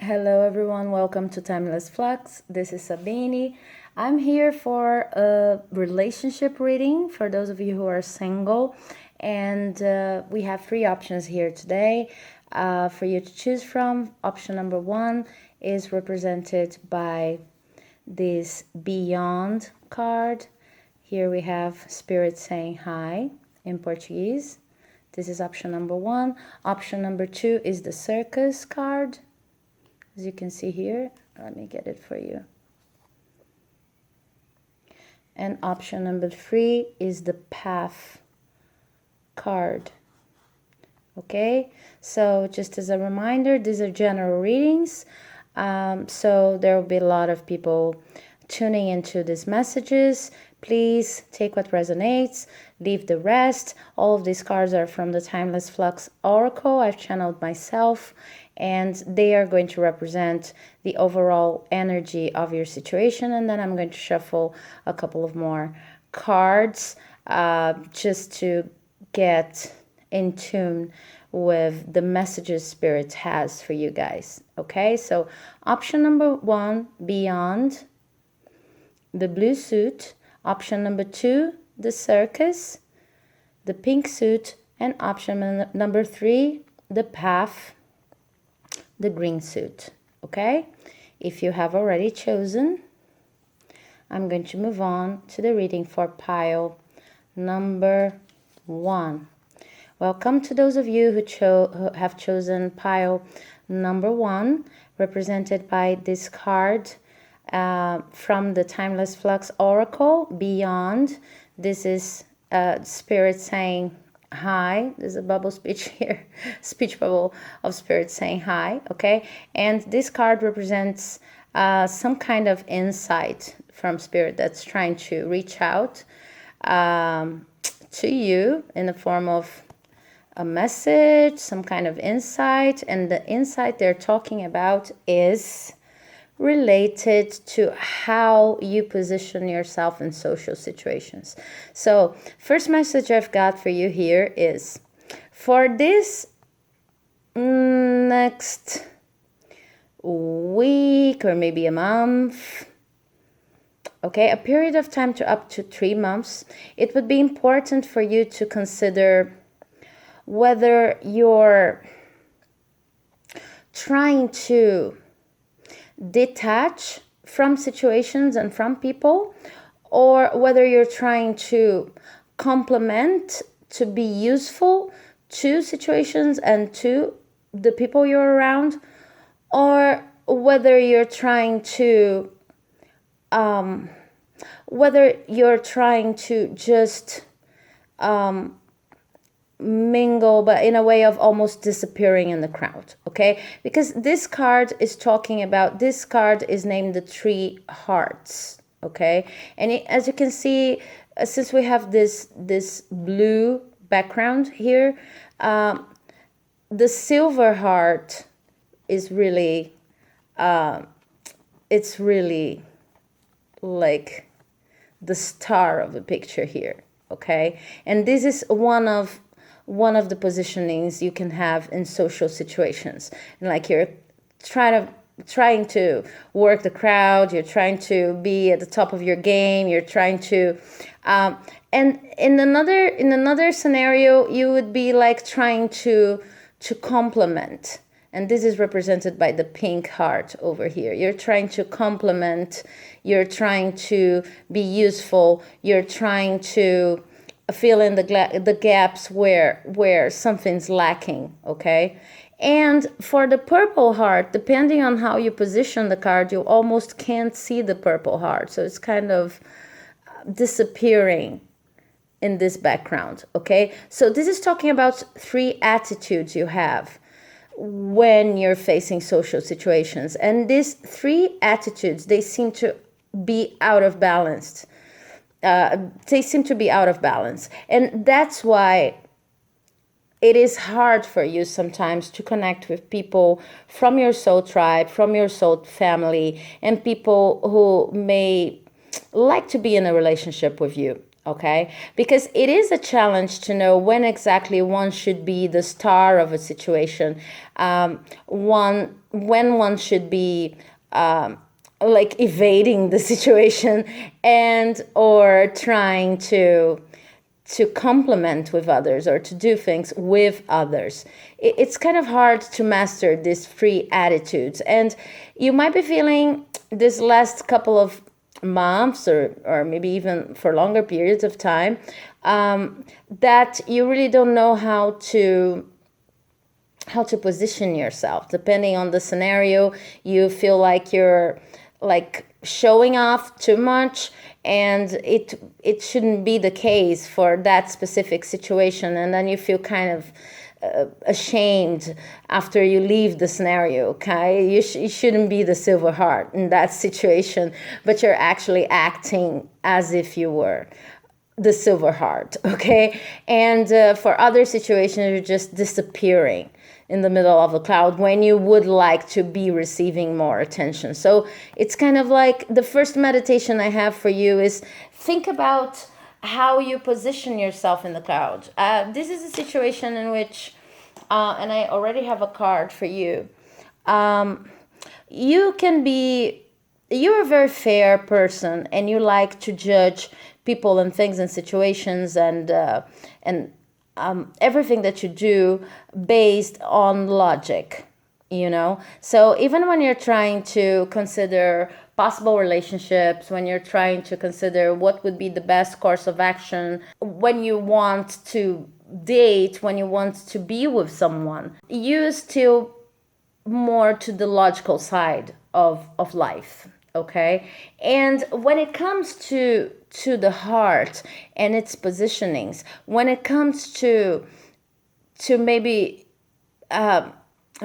Hello everyone, welcome to Timeless Flux. This is Sabine. I'm here for a relationship reading for those of you who are single, and we have three options here today for you to choose from. Option number one is represented by this Beyond card. Here we have Spirit saying hi in Portuguese. This is option number one. Option number two is the Circus card. As you can see here, let me get it for you. And option number three is the Path card. Okay, so just as a reminder, these are general readings. So there will be a lot of people tuning into these messages. Please take what resonates, leave the rest. All of these cards are from the Timeless Flux Oracle. I've channeled myself, and they are going to represent the overall energy of your situation. And then I'm going to shuffle a couple of more cards just to get in tune with the messages Spirit has for you guys. Okay, so option number one, Beyond, the blue suit. Option number two, the Circus, the pink suit. And option number three, the Path, the green suit. Okay, if you have already chosen, I'm going to move on to the reading for pile number one. Welcome to those of you who have chosen pile number one, represented by this card from the Timeless Flux Oracle, Beyond. This is Spirit saying hi. There's a bubble speech here, speech bubble of Spirit saying hi, okay? And this card represents some kind of insight from Spirit that's trying to reach out to you in the form of a message, some kind of insight. And the insight they're talking about is related to how you position yourself in social situations. So first message I've got for you here is, for this next week or maybe a month, okay, a period of time to up to 3 months, it would be important for you to consider whether you're trying to detach from situations and from people, or whether you're trying to complement, to be useful to situations and to the people you're around, or whether you're trying to just mingle, but in a way of almost disappearing in the crowd. Okay, because this card is talking about, this card is named the Three Hearts. Okay, and as you can see, since we have this blue background here, the silver heart is really it's really like the star of the picture here. Okay, and this is one of the positionings you can have in social situations. And like, you're trying to work the crowd, you're trying to be at the top of your game, you're trying to and in another scenario, you would be like trying to complement. And this is represented by the pink heart over here. You're trying to complement, you're trying to be useful, you're trying to fill in the gaps where something's lacking, okay? And for the purple heart, depending on how you position the card, you almost can't see the purple heart. So it's kind of disappearing in this background, okay? So this is talking about three attitudes you have when you're facing social situations. And these three attitudes, they seem to be out of balance. And that's why it is hard for you sometimes to connect with people from your soul tribe, from your soul family, and people who may like to be in a relationship with you. okay? Because it is a challenge to know when exactly one should be the star of a situation, when one should be like evading the situation and or trying to complement with others or to do things with others. It's kind of hard to master these free attitudes, and you might be feeling this last couple of months or maybe even for longer periods of time that you really don't know how to position yourself. Depending on the scenario, you feel like you're like showing off too much, and it shouldn't be the case for that specific situation, and then you feel kind of ashamed after you leave the scenario. Okay, you shouldn't be the silver heart in that situation, but you're actually acting as if you were the silver heart. Okay, and for other situations, you're just disappearing in the middle of a cloud when you would like to be receiving more attention. So it's kind of like the first meditation I have for you is think about how you position yourself in the cloud. This is a situation in which, and I already have a card for you, you're a very fair person and you like to judge people and things and situations and everything that you do based on logic, So even when you're trying to consider possible relationships, when you're trying to consider what would be the best course of action, when you want to date, when you want to be with someone, you're still more to the logical side of life. Okay, and when it comes to the heart and its positionings, when it comes to maybe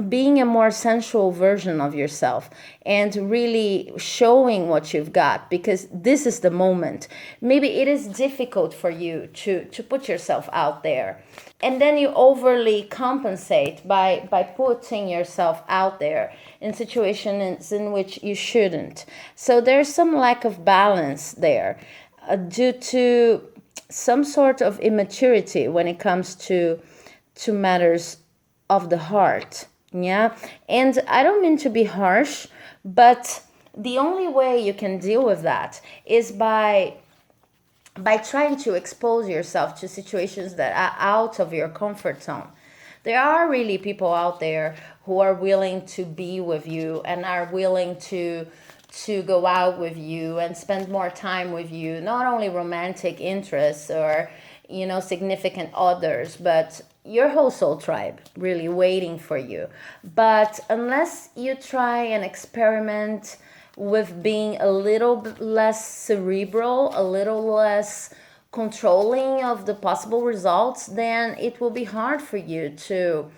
being a more sensual version of yourself and really showing what you've got, because this is the moment. Maybe it is difficult for you to put yourself out there, and then you overly compensate by putting yourself out there in situations in which you shouldn't. So there's some lack of balance there due to some sort of immaturity when it comes to matters of the heart. Yeah, and I don't mean to be harsh, but the only way you can deal with that is by trying to expose yourself to situations that are out of your comfort zone. There are really people out there who are willing to be with you and are willing to go out with you and spend more time with you, not only romantic interests or significant others, but your whole soul tribe really waiting for you. But unless you try and experiment with being a little bit less cerebral, a little less controlling of the possible results, then it will be hard for you to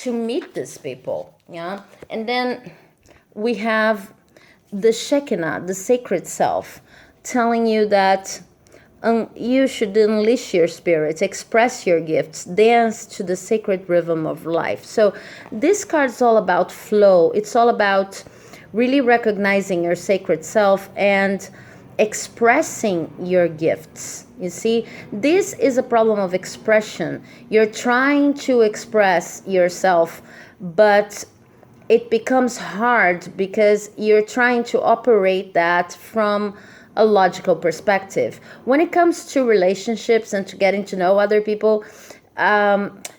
meet these people. Yeah, and then we have the Shekinah, the sacred self, telling you that you should unleash your spirit, express your gifts, dance to the sacred rhythm of life. So this card is all about flow. It's all about really recognizing your sacred self and expressing your gifts. You see, this is a problem of expression. You're trying to express yourself, but it becomes hard because you're trying to operate that from a logical perspective. When it comes to relationships and to getting to know other people,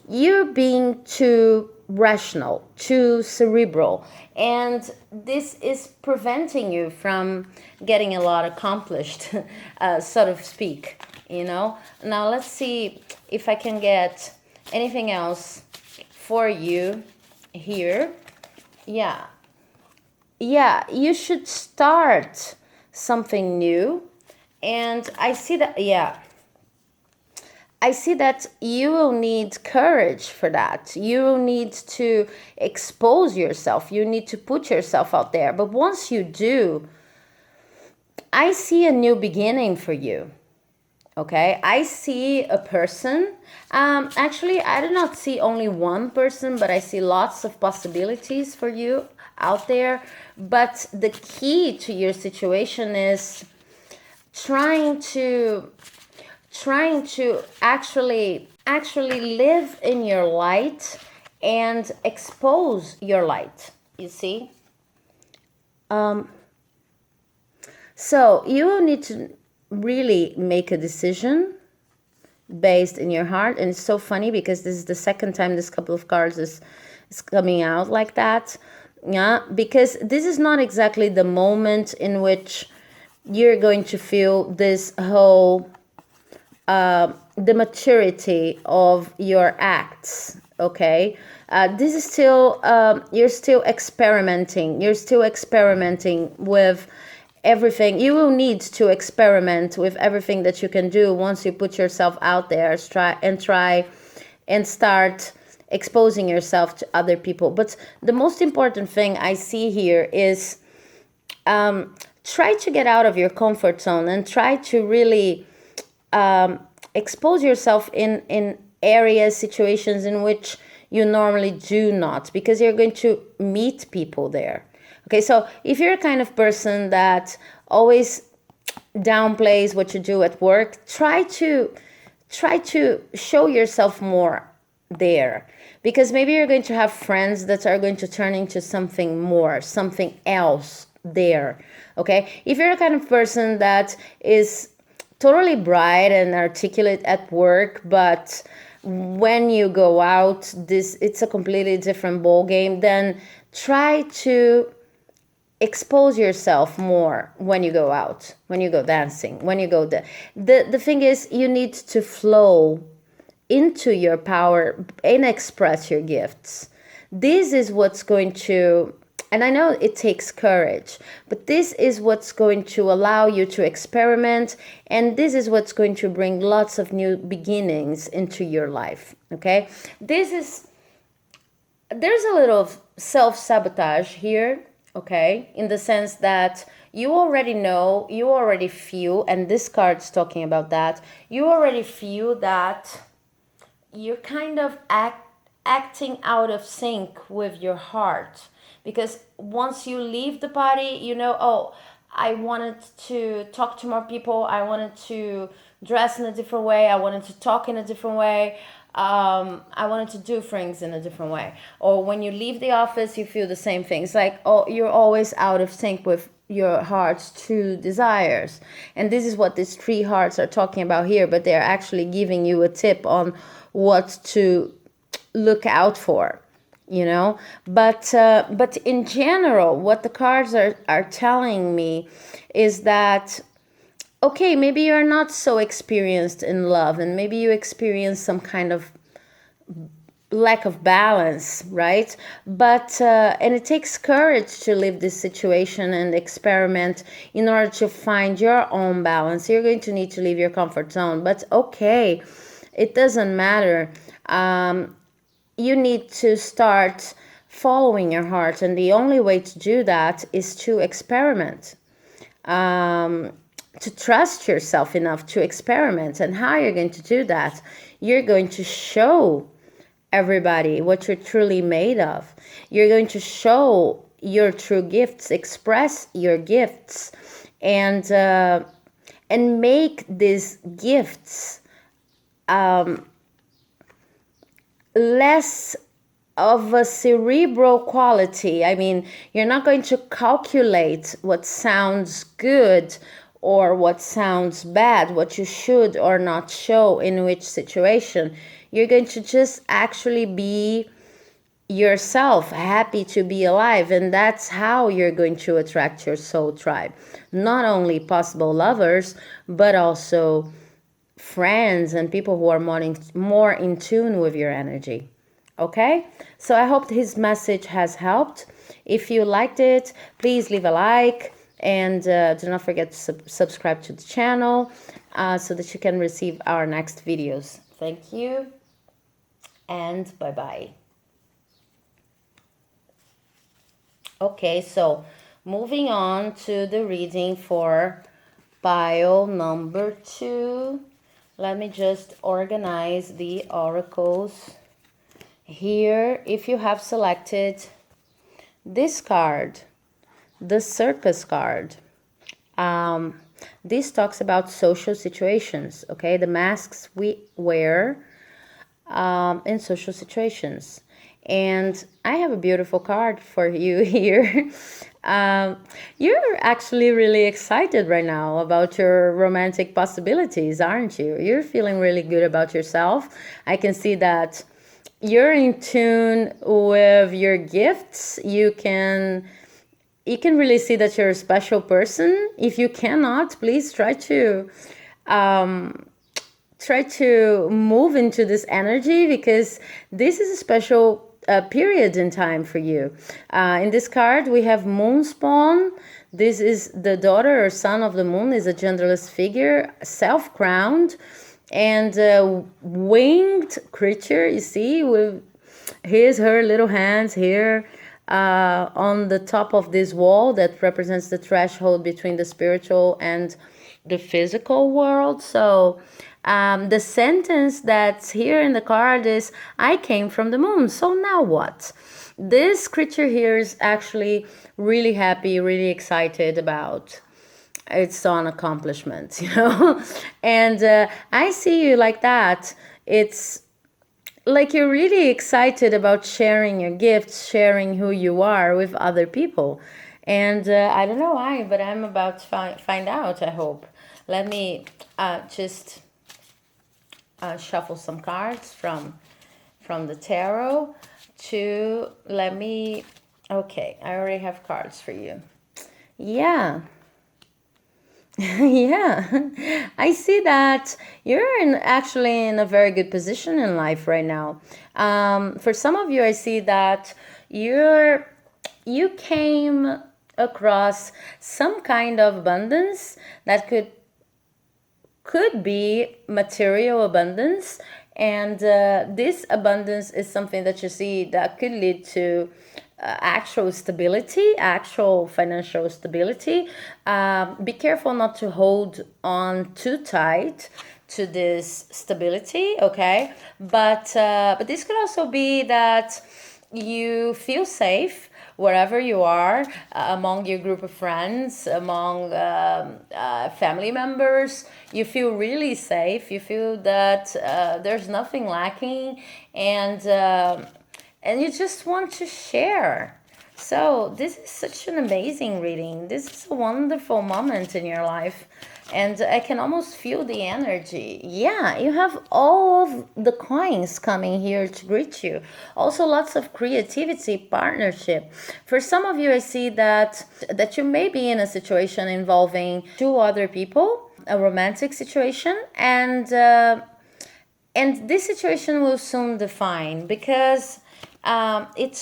you're being too rational, too cerebral, and this is preventing you from getting a lot accomplished, so to speak. Now let's see if I can get anything else for you here. Yeah, you should start something new, and I see that you will need courage for that. You will need to expose yourself. You need to put yourself out there. But once you do, I see a new beginning for you. Okay, I see a person. Actually, I do not see only one person, but I see lots of possibilities for you out there. But the key to your situation is trying to trying to actually live in your light and expose your light, you see. So you will need to really make a decision based in your heart. And it's so funny because this is the second time this couple of cards is coming out like that. Yeah, because this is not exactly the moment in which you're going to feel this whole the maturity of your acts. Okay, this is still you're still experimenting with everything. You will need to experiment with everything that you can do once you put yourself out there. Try and start exposing yourself to other people. But the most important thing I see here is try to get out of your comfort zone and try to really expose yourself in areas, situations in which you normally do not, because you're going to meet people there. Okay, so if you're a kind of person that always downplays what you do at work, try to show yourself more there, because maybe you're going to have friends that are going to turn into something more, something else there. Okay, if you're a kind of person that is totally bright and articulate at work, but when you go out, it's a completely different ball game, then try to expose yourself more when you go out, when you go dancing, when you go the thing is, you need to flow into your power and express your gifts. This is what's going to, and I know it takes courage, but this is what's going to allow you to experiment, and this is what's going to bring lots of new beginnings into your life. Okay, there's a little self-sabotage here. Okay, in the sense that you already know, you already feel, and this card's talking about that, you already feel that you're kind of acting out of sync with your heart. Because once you leave the body, you know, oh, I wanted to talk to more people, I wanted to dress in a different way, I wanted to talk in a different way, I wanted to do things in a different way. Or when you leave the office, you feel the same thing. It's like, oh, you're always out of sync with your heart's true desires. And this is what these 3 hearts are talking about here, but they're actually giving you a tip on what to look out for, you know. But in general, what the cards are telling me is that, okay, maybe you're not so experienced in love, and maybe you experience some kind of lack of balance, right? But and it takes courage to leave this situation and experiment in order to find your own balance. You're going to need to leave your comfort zone, but okay, it doesn't matter. You need to start following your heart, and the only way to do that is to experiment. To trust yourself enough to experiment. And how you're going to do that? You're going to show everybody what you're truly made of. You're going to show your true gifts, express your gifts, and make these gifts less of a cerebral quality. I mean, you're not going to calculate what sounds good or what sounds bad, what you should or not show in which situation. You're going to just actually be yourself, happy to be alive, and that's how you're going to attract your soul tribe. Not only possible lovers, but also friends and people who are more in tune with your energy. Okay, so I hope his message has helped. If you liked it, please leave a like, and do not forget to subscribe to the channel so that you can receive our next videos. Thank you, and bye-bye. Okay, so moving on to the reading for pile number 2. Let me just organize the oracles here. If you have selected this card, the Circus card, this talks about social situations, okay? The masks we wear in social situations. And I have a beautiful card for you here. You're actually really excited right now about your romantic possibilities, aren't you? You're feeling really good about yourself. I can see that you're in tune with your gifts. You can really see that you're a special person. If you cannot, please try to move into this energy, because this is a special period in time for you. In this card, we have moon spawn. This is the daughter or son of the moon, is a genderless figure, self-crowned, and winged creature, you see, with her little hands here on the top of this wall that represents the threshold between the spiritual and the physical world. So the sentence that's here in the card is, I came from the moon, so now what? This creature here is actually really happy, really excited about its own accomplishments, and I see you like that. It's like you're really excited about sharing your gifts, sharing who you are with other people. And I don't know why, but I'm about to find out, I hope. Let me just shuffle some cards from the tarot to let me. Okay, I already have cards for you. Yeah. Yeah, I see that you're actually in a very good position in life right now. For some of you, I see that you came across some kind of abundance that could be material abundance, and this abundance is something that you see that could lead to actual stability, actual financial stability. Be careful not to hold on too tight to this stability, okay? But this could also be that you feel safe wherever you are, among your group of friends, among family members. You feel really safe. You feel that there's nothing lacking, and you just want to share. So this is such an amazing reading. This is a wonderful moment in your life, and I can almost feel the energy. Yeah, you have all of the coins coming here to greet you. Also lots of creativity, partnership. For some of you, I see that you may be in a situation involving two other people, a romantic situation, and this situation will soon define, because it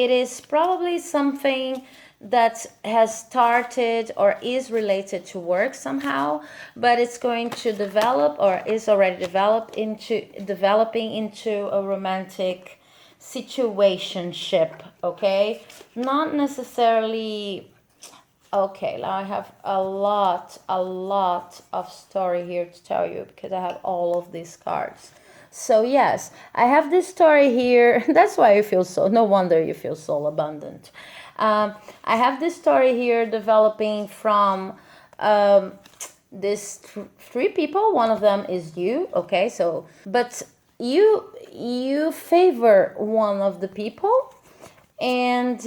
is probably something that has started or is related to work somehow, but it's going to develop or is already developing into a romantic situationship, okay? Not necessarily. Okay, now I have a lot of story here to tell you, because I have all of these cards. So yes, I have this story here. That's why you feel so, no wonder you feel so abundant. I have this story here developing from these three people. One of them is you, okay? So, but you favor one of the people, and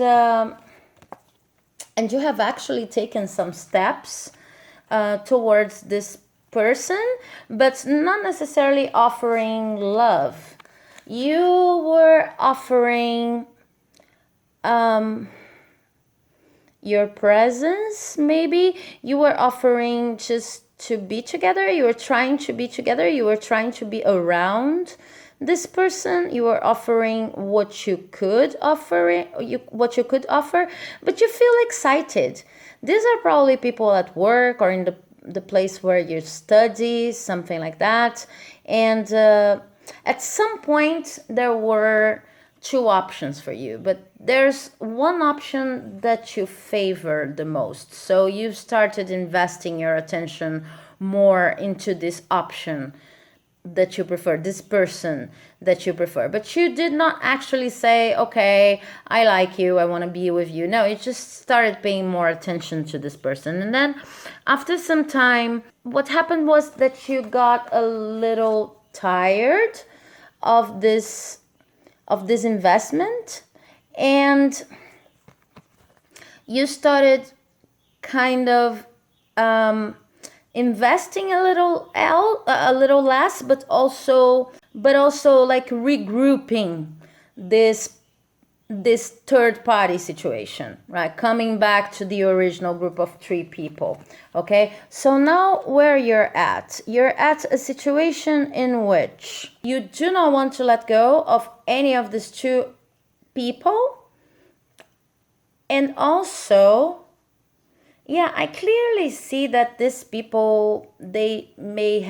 you have actually taken some steps towards this person, but not necessarily offering love. You were offering your presence, maybe. You were offering just to be together. You were trying to be together. You were trying to be around this person. You were offering what you could offer, but you feel excited. These are probably people at work or in the place where you study, something like that. And at some point there were two options for you, but there's one option that you favor the most. So you've started investing your attention more into this option. that you prefer, this person that you prefer. But you did not actually say, okay, I like you, I want to be with you. No, you just started paying more attention to this person. And then after some time, what happened was that you got a little tired of this investment, and you started kind of investing a little less, but also like regrouping this third party situation, right? Coming back to the original group of 3 people. Okay, so now where you're at a situation in which you do not want to let go of any of these 2 people, and also, yeah, I clearly see that these people, they may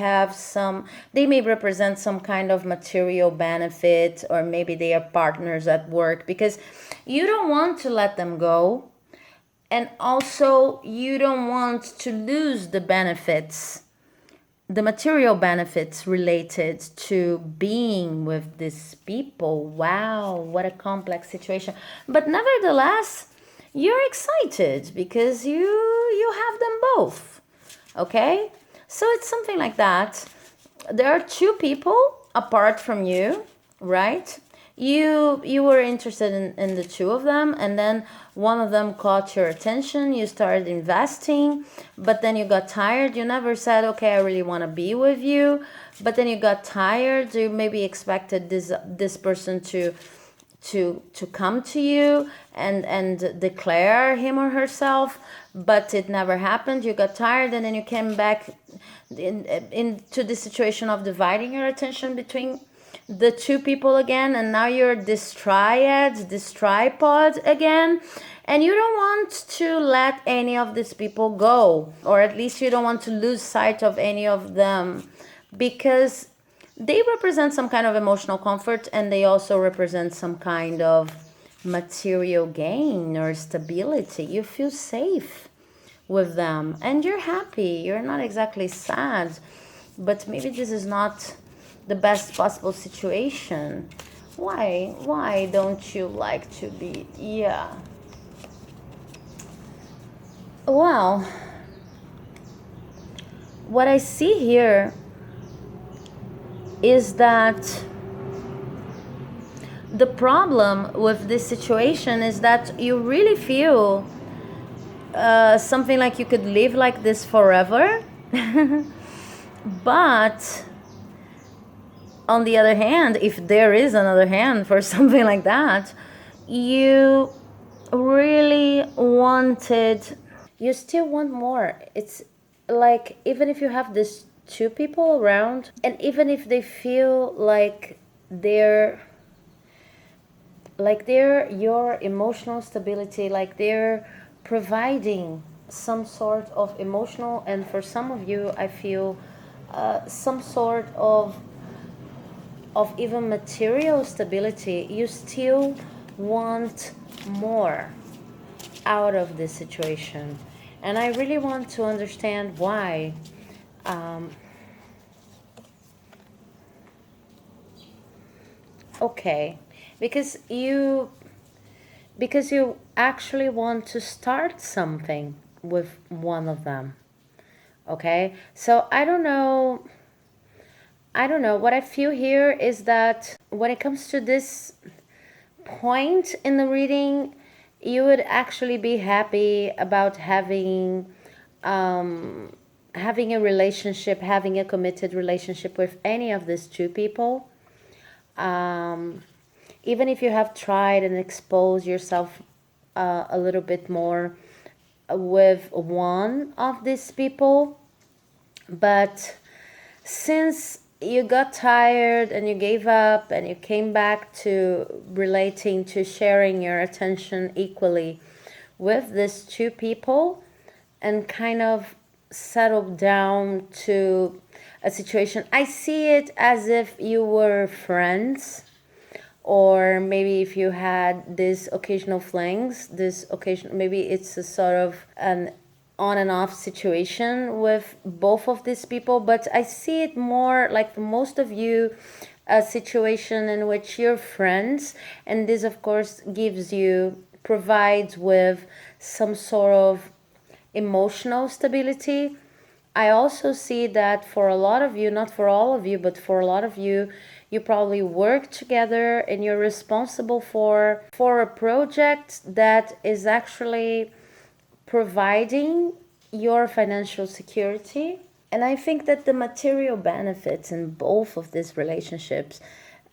represent some kind of material benefit, or maybe they are partners at work, because you don't want to let them go. And also, you don't want to lose the benefits, the material benefits related to being with these people. Wow, what a complex situation. But nevertheless, you're excited because you have them both. Okay, so it's something like that. There are 2 people apart from you, right? You were interested in the 2 of them, and then one of them caught your attention. You started investing, but then you got tired. You never said, okay, I really want to be with you, but then you got tired. You maybe expected this person to come to you and declare him or herself, but it never happened. You got tired, and then you came back into the situation of dividing your attention between the 2 people again, and now you're this triad, this tripod again, and you don't want to let any of these people go, or at least you don't want to lose sight of any of them, because they represent some kind of emotional comfort, and they also represent some kind of material gain or stability. You feel safe with them, and you're happy. You're not exactly sad, but maybe this is not the best possible situation. Why don't you like to be? Yeah. Well, what I see here is that the problem with this situation is that you really feel something like you could live like this forever. But on the other hand, if there is another hand for something like that, you really you still want more. It's like, even if you have these 2 people around, and even if they feel like they're your emotional stability, like they're providing some sort of emotional, and for some of you, I feel some sort of even material stability, you still want more out of this situation. And I really want to understand why. Okay, because you actually want to start something with one of them. Okay, so I don't know. What I feel here is that when it comes to this point in the reading, you would actually be happy about having a relationship, having a committed relationship with any of these 2 people. Even if you have tried and exposed yourself a little bit more with one of these people, but since you got tired and you gave up and you came back to relating, to sharing your attention equally with these 2 people, and kind of settled down to a situation, I see it as if you were friends, or maybe if you had these occasional flings, maybe it's a sort of an on and off situation with both of these people, but I see it more like for most of you, a situation in which you're friends, and this of course provides with some sort of emotional stability. I also see that for a lot of you, not for all of you, but for a lot of you, you probably work together and you're responsible for a project that is actually providing your financial security. And I think that the material benefits in both of these relationships,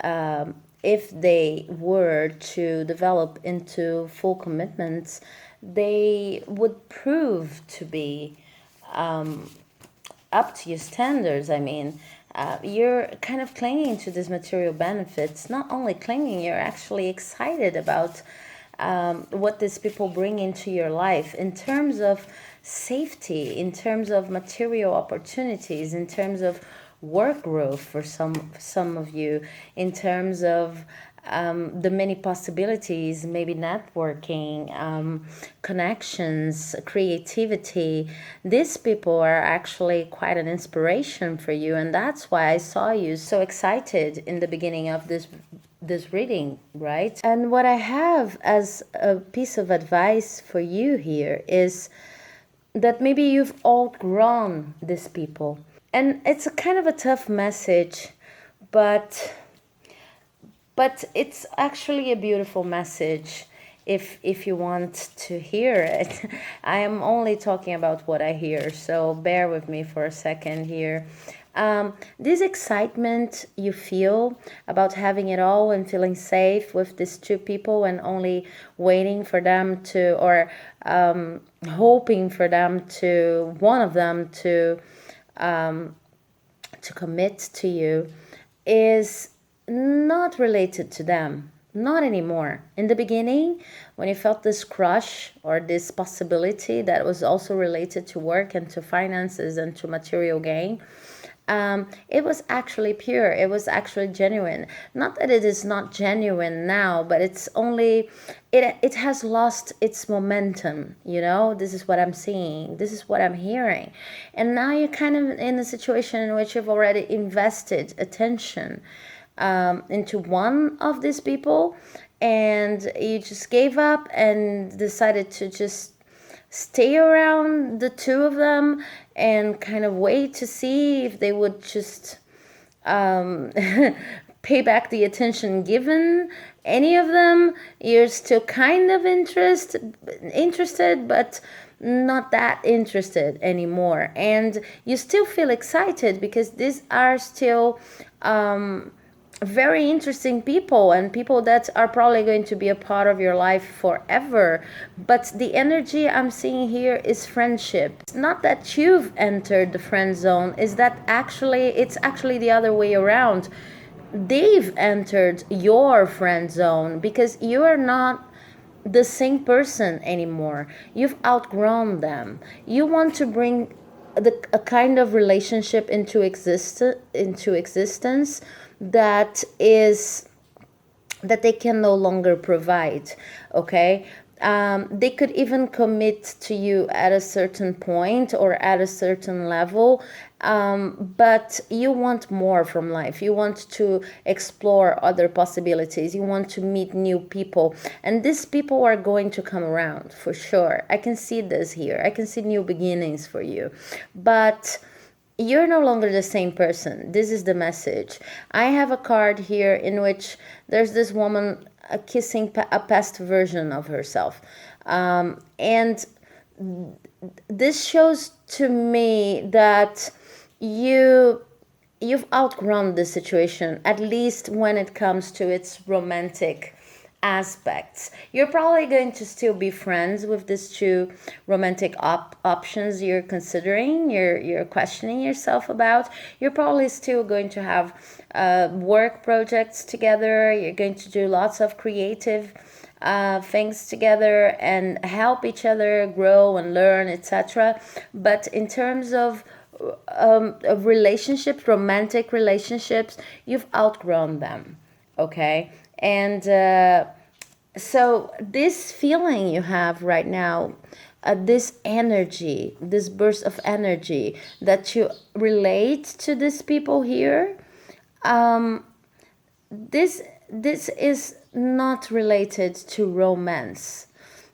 if they were to develop into full commitments, they would prove to be up to your standards. I mean, you're kind of clinging to these material benefits. Not only clinging, you're actually excited about what these people bring into your life in terms of safety, in terms of material opportunities, in terms of work growth for some of you, in terms of the many possibilities, maybe networking, connections, creativity. These people are actually quite an inspiration for you, and that's why I saw you so excited in the beginning of this reading, right? And what I have as a piece of advice for you here is that maybe you've outgrown these people. And it's a kind of a tough message, but it's actually a beautiful message if you want to hear it. I am only talking about what I hear, so bear with me for a second here. This excitement you feel about having it all and feeling safe with these two people and only waiting for them to, or hoping for them to, one of them to commit to you, is not related to them. Not anymore. In the beginning, when you felt this crush or this possibility that was also related to work and to finances and to material gain, it was actually pure. It was actually genuine. Not that it is not genuine now, but it's only, it has lost its momentum. You know, this is what I'm seeing. This is what I'm hearing. And now you're kind of in a situation in which you've already invested attention into one of these people, and you just gave up and decided to just stay around the two of them and kind of wait to see if they would just pay back the attention given any of them. You're still kind of interested, but not that interested anymore. And you still feel excited because these are still very interesting people and people that are probably going to be a part of your life forever. But the energy I'm seeing here is friendship. It's not that you've entered the friend zone, is that it's actually the other way around. They've entered your friend zone because you are not the same person anymore. You've outgrown them. You want to bring a kind of relationship into existence that they can no longer provide. Okay, they could even commit to you at a certain point or at a certain level, but you want more from life. You want to explore other possibilities. You want to meet new people, and these people are going to come around for sure. I can see this here. I can see new beginnings for you, but you're no longer the same person. This is the message. I have a card here in which there's this woman kissing a past version of herself. And this shows to me that you've outgrown the situation, at least when it comes to its romantic aspects. You're probably going to still be friends with these two romantic options you're considering, you're questioning yourself about. You're probably still going to have work projects together. You're going to do lots of creative things together and help each other grow and learn, etc. But in terms of relationships, romantic relationships, you've outgrown them. Okay, and so this feeling you have right now, this energy, this burst of energy that you relate to these people here. This is not related to romance.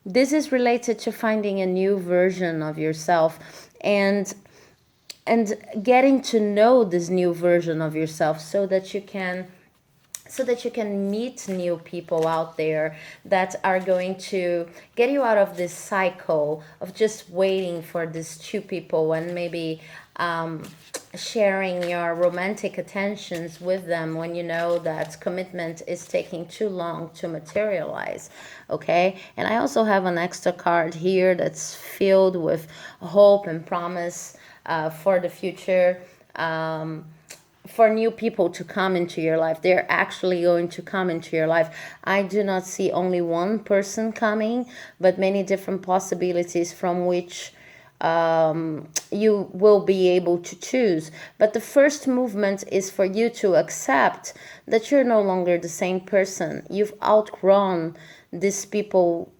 This is related to finding a new version of yourself, and getting to know this new version of yourself, so that you can meet new people out there that are going to get you out of this cycle of just waiting for these two people, and maybe sharing your romantic attentions with them when you know that commitment is taking too long to materialize. Okay, and I also have an extra card here that's filled with hope and promise for the future, for new people to come into your life. They're actually going to come into your life. I do not see only one person coming, but many different possibilities from which you will be able to choose. But the first movement is for you to accept that you're no longer the same person. You've outgrown these people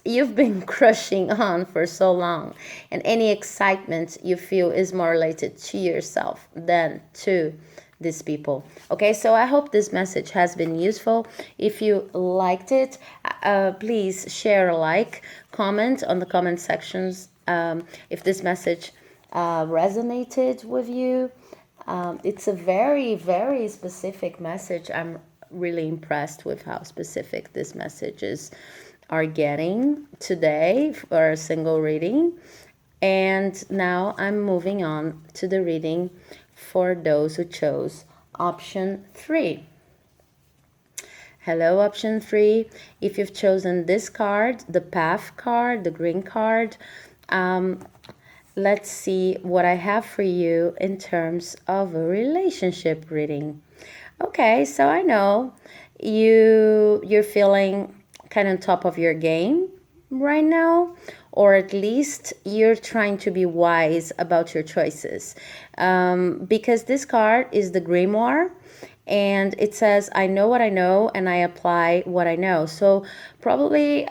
you've been crushing on for so long, and any excitement you feel is more related to yourself than to these people. Okay, so I hope this message has been useful. If you liked it, please share a like, comment on the comment sections if this message resonated with you. It's a very, very specific message. I'm really impressed with how specific this message is are getting today for a single reading. And now I'm moving on to the reading for those who chose option 3. Hello, option 3. If you've chosen this card, the Path card, the green card, let's see what I have for you in terms of a relationship reading. Okay, so I know you're feeling kind of top of your game right now, or at least you're trying to be wise about your choices, because this card is the grimoire, and it says, I know what I know and I apply what I know. So probably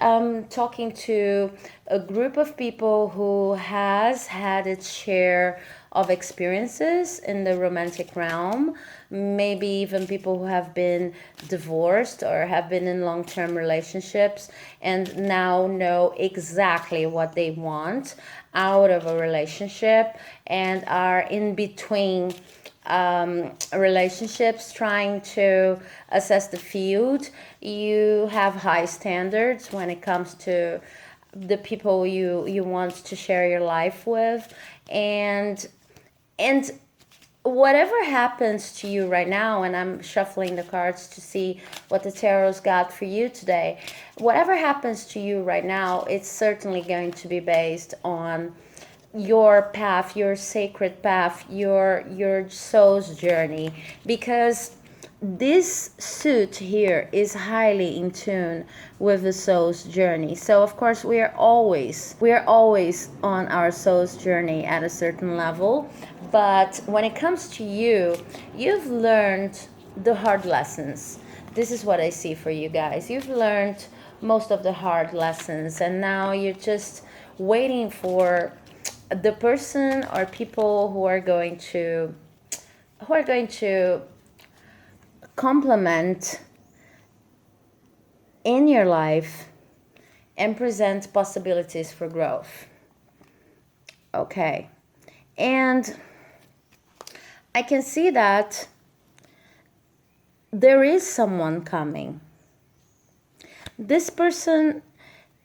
talking to a group of people who has had its share of experiences in the romantic realm, maybe even people who have been divorced or have been in long-term relationships and now know exactly what they want out of a relationship and are in between relationships trying to assess the field. You have high standards when it comes to the people you want to share your life with, and whatever happens to you right now, and I'm shuffling the cards to see what the tarot's got for you today, whatever happens to you right now, it's certainly going to be based on your path, your sacred path, your soul's journey, because this suit here is highly in tune with the soul's journey. So of course we are always on our soul's journey at a certain level, but when it comes to you, you've learned the hard lessons. This is what I see for you guys. You've learned most of the hard lessons, and now you're just waiting for the person or people who are going to complement in your life and present possibilities for growth. Okay, and I can see that there is someone coming. This person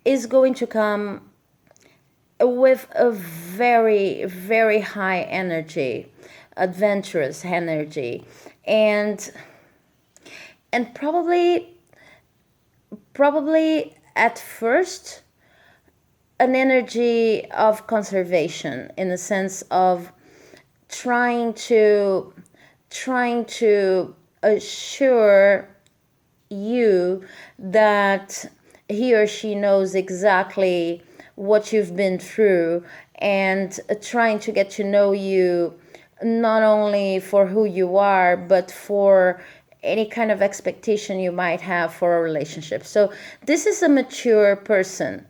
is going to come with a very, very high energy, adventurous energy, and probably at first an energy of conservation, in the sense of trying to assure you that he or she knows exactly what you've been through, and trying to get to know you not only for who you are, but for any kind of expectation you might have for a relationship. So this is a mature person.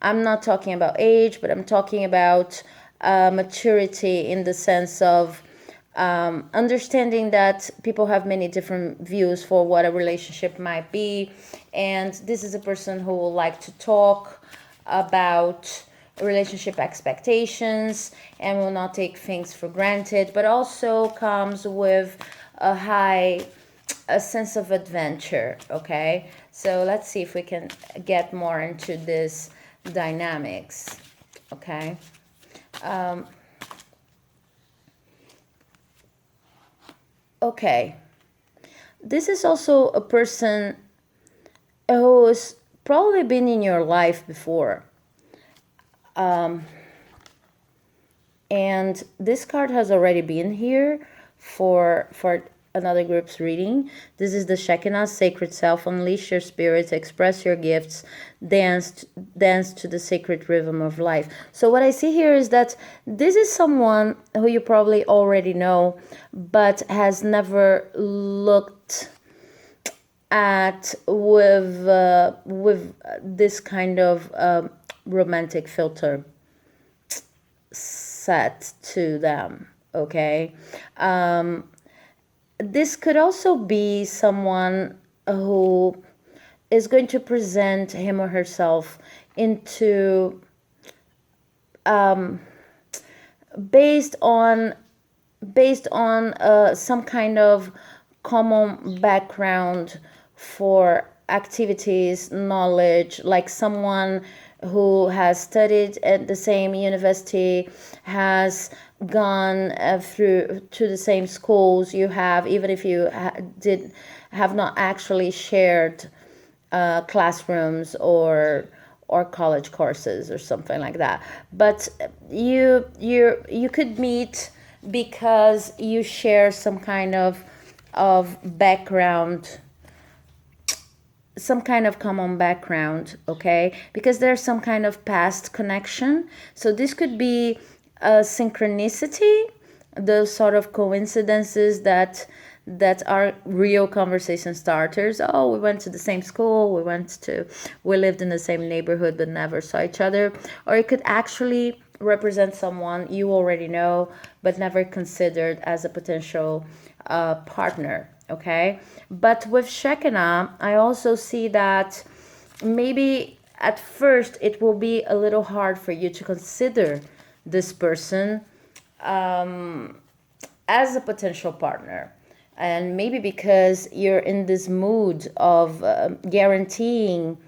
I'm not talking about age, but I'm talking about maturity in the sense of understanding that people have many different views for what a relationship might be. And this is a person who will like to talk about relationship expectations and will not take things for granted, but also comes with a sense of adventure. Okay, so let's see if we can get more into this dynamics. Okay. Okay, this is also a person who's probably been in your life before. And this card has already been here for another group's reading. This is the Shekinah, sacred self. Unleash your spirits, express your gifts, dance to the sacred rhythm of life. So what I see here is that this is someone who you probably already know, but has never looked at with this kind of romantic filter set to them. Okay. This could also be someone who is going to present him or herself into based on some kind of common background for activities, knowledge, like someone who has studied at the same university, has gone through to the same schools you have, even if you have not actually shared classrooms or college courses or something like that. But you could meet because you share some kind of background, some kind of common background. Okay, because there's some kind of past connection. So this could be a synchronicity, those sort of coincidences that are real conversation starters. Oh, we went to the same school, we lived in the same neighborhood but never saw each other. Or it could actually represent someone you already know but never considered as a potential partner. Okay, but with Shekinah, I also see that maybe at first it will be a little hard for you to consider this person as a potential partner. And maybe because you're in this mood of guaranteeing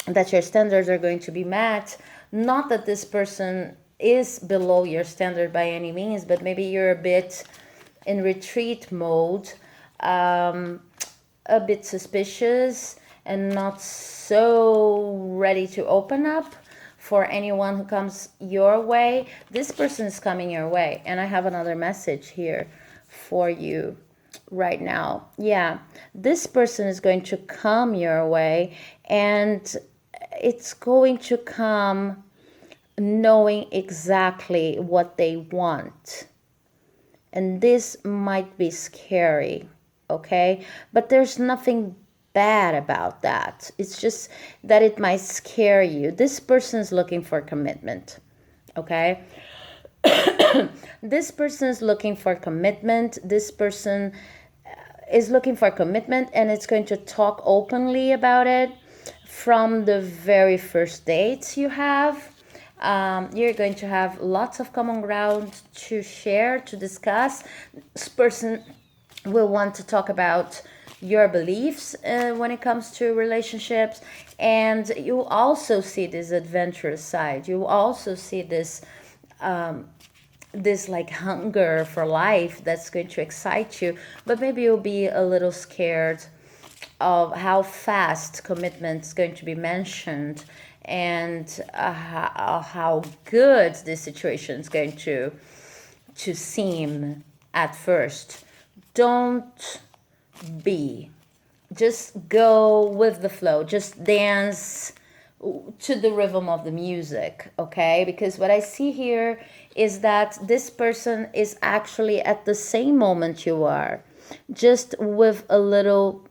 that your standards are going to be met. Not that this person is below your standard by any means, but maybe you're a bit in retreat mode, a bit suspicious and not so ready to open up for anyone who comes your way. This person is coming your way. And I have another message here for you right now. Yeah, this person is going to come your way, and it's going to come knowing exactly what they want. And this might be scary, okay? But there's nothing bad about that. It's just that it might scare you. This person's looking for commitment, okay? This person is looking for commitment. This person is looking for commitment, and it's going to talk openly about it from the very first dates you have. You're going to have lots of common ground to share, to discuss. This person will want to talk about your beliefs when it comes to relationships, and you also see this adventurous side. You also see this this like hunger for life that's going to excite you, but maybe you'll be a little scared of how fast commitment is going to be mentioned, and how good this situation is going to seem at first. Don't be. Just go with the flow. Just dance to the rhythm of the music, okay? Because what I see here is that this person is actually at the same moment you are, just with a little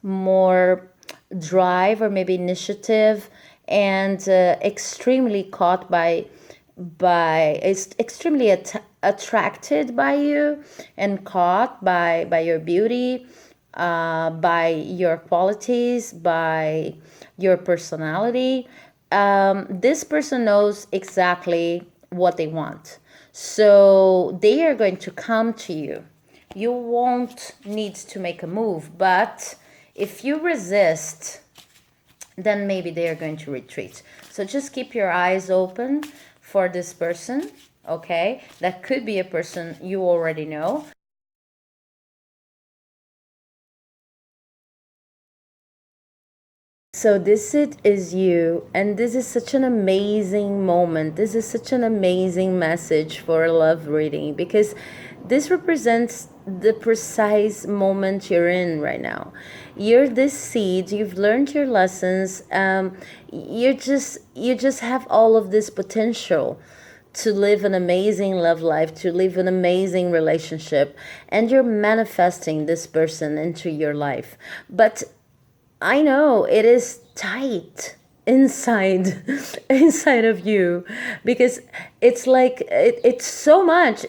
more drive or maybe initiative and extremely caught is extremely attracted by you and caught by your beauty, by your qualities, by your personality. This person knows exactly what they want. So they are going to come to you. You won't need to make a move, but if you resist, then maybe they are going to retreat. So just keep your eyes open for this person, okay? That could be a person you already know. So this it is you, and this is such an amazing moment. This is such an amazing message for a love reading, because this represents the precise moment you're in right now. You're this seed. You've learned your lessons. You just have all of this potential to live an amazing love life, to live an amazing relationship, and you're manifesting this person into your life. But I know it is tight inside inside of you, because it's like it's so much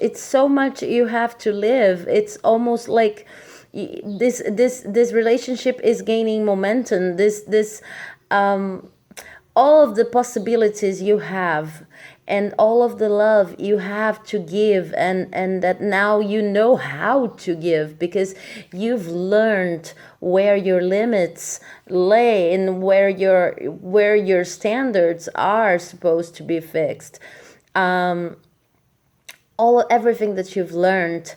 you have to live. It's almost like this relationship is gaining momentum. This all of the possibilities you have and all of the love you have to give, and that now you know how to give, because you've learned where your limits lay and where your standards are supposed to be fixed. Everything that you've learned,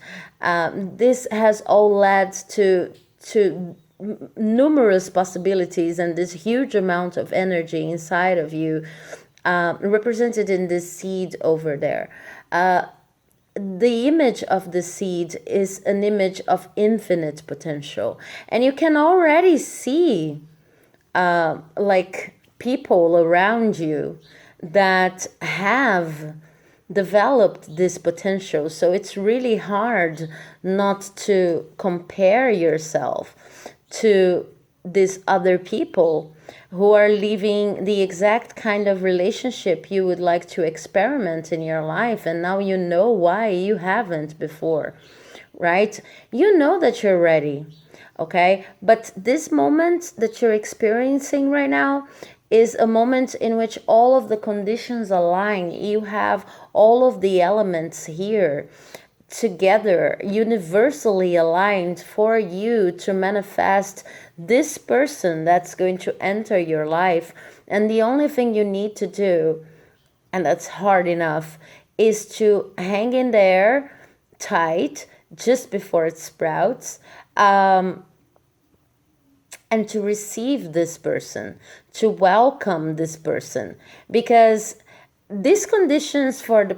this has all led to numerous possibilities and this huge amount of energy inside of you, represented in this seed over there. The image of the seed is an image of infinite potential, and you can already see like people around you that have developed this potential. So it's really hard not to compare yourself to these other people who are living the exact kind of relationship you would like to experiment in your life, and now you know why you haven't before, right? You know that you're ready, okay? But this moment that you're experiencing right now is a moment in which all of the conditions align. You have all of the elements here together, universally aligned for you to manifest this person that's going to enter your life. And the only thing you need to do, and that's hard enough, is to hang in there tight just before it sprouts, and to receive this person, to welcome this person, because these conditions for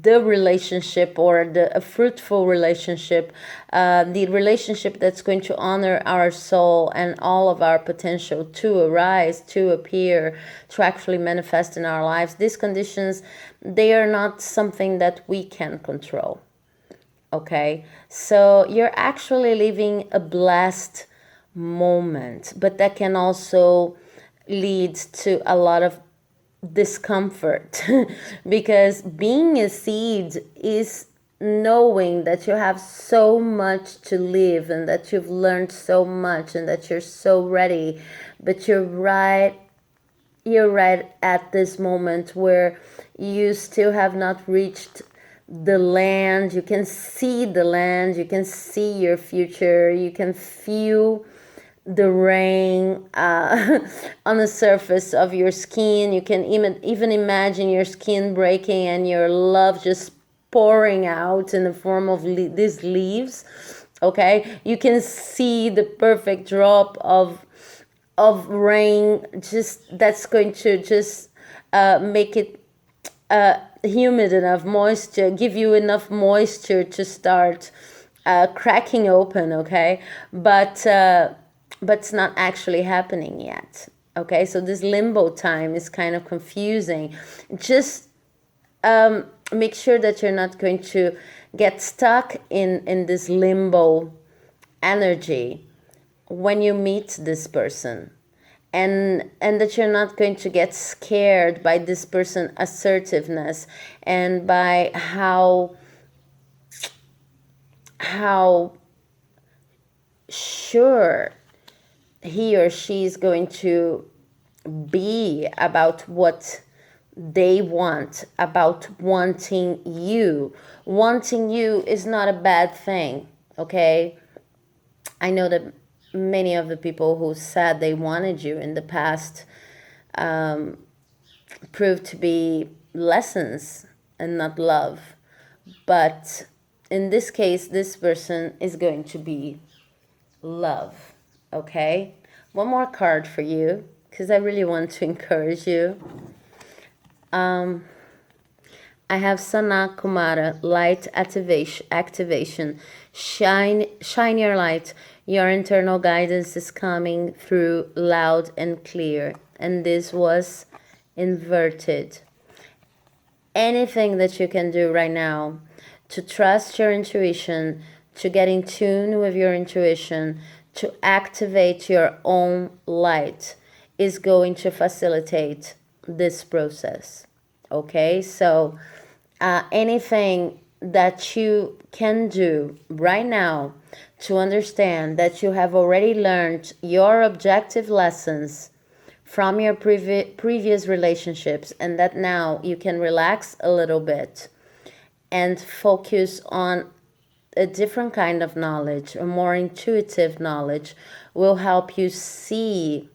the relationship, or a fruitful relationship, the relationship that's going to honor our soul and all of our potential to arise, to appear, to actually manifest in our lives. These conditions, they are not something that we can control. Okay, so you're actually living a blessed moment, but that can also lead to a lot of discomfort because being a seed is knowing that you have so much to live and that you've learned so much and that you're so ready, but you're right at this moment where you still have not reached the land. You can see the land, you can see your future, you can feel the rain on the surface of your skin. You can even imagine your skin breaking and your love just pouring out in the form of these leaves. Okay, you can see the perfect drop of rain, just that's going to just make it humid enough, moisture, give you enough moisture to start cracking open. Okay, but it's not actually happening yet. Okay, so this limbo time is kind of confusing. Just make sure that you're not going to get stuck in this limbo energy when you meet this person, and that you're not going to get scared by this person's assertiveness and by how sure he or she is going to be about what they want, about wanting you. Wanting you is not a bad thing, okay? I know that many of the people who said they wanted you in the past proved to be lessons and not love. But in this case, this person is going to be love, okay? One more card for you, because I really want to encourage you. I have Sana Kumara, light activation. Shine your light. Your internal guidance is coming through loud and clear. And this was inverted. Anything that you can do right now to trust your intuition, to get in tune with your intuition, to activate your own light is going to facilitate this process. Okay, so anything that you can do right now to understand that you have already learned your objective lessons from your previous relationships, and that now you can relax a little bit and focus on a different kind of knowledge, a more intuitive knowledge, will help you see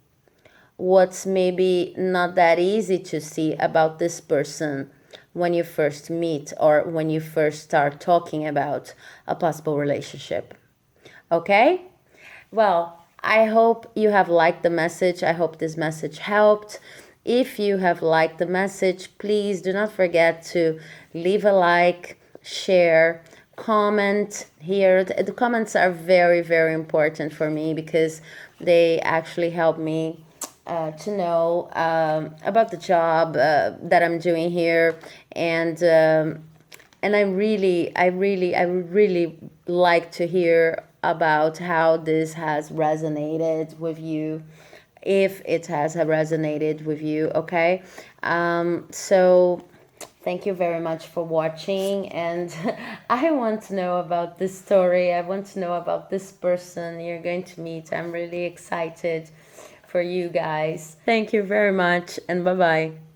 what's maybe not that easy to see about this person when you first meet or when you first start talking about a possible relationship. Okay? Well, I hope you have liked the message. I hope this message helped. If you have liked the message, please do not forget to leave a like, share, comment here. The comments are very, very important for me because they actually help me to know about the job that I'm doing here, and I would really like to hear about how this has resonated with you, if it has resonated with you. Okay, so thank you very much for watching, and I want to know about this story. I want to know about this person you're going to meet. I'm really excited for you guys. Thank you very much, and bye-bye.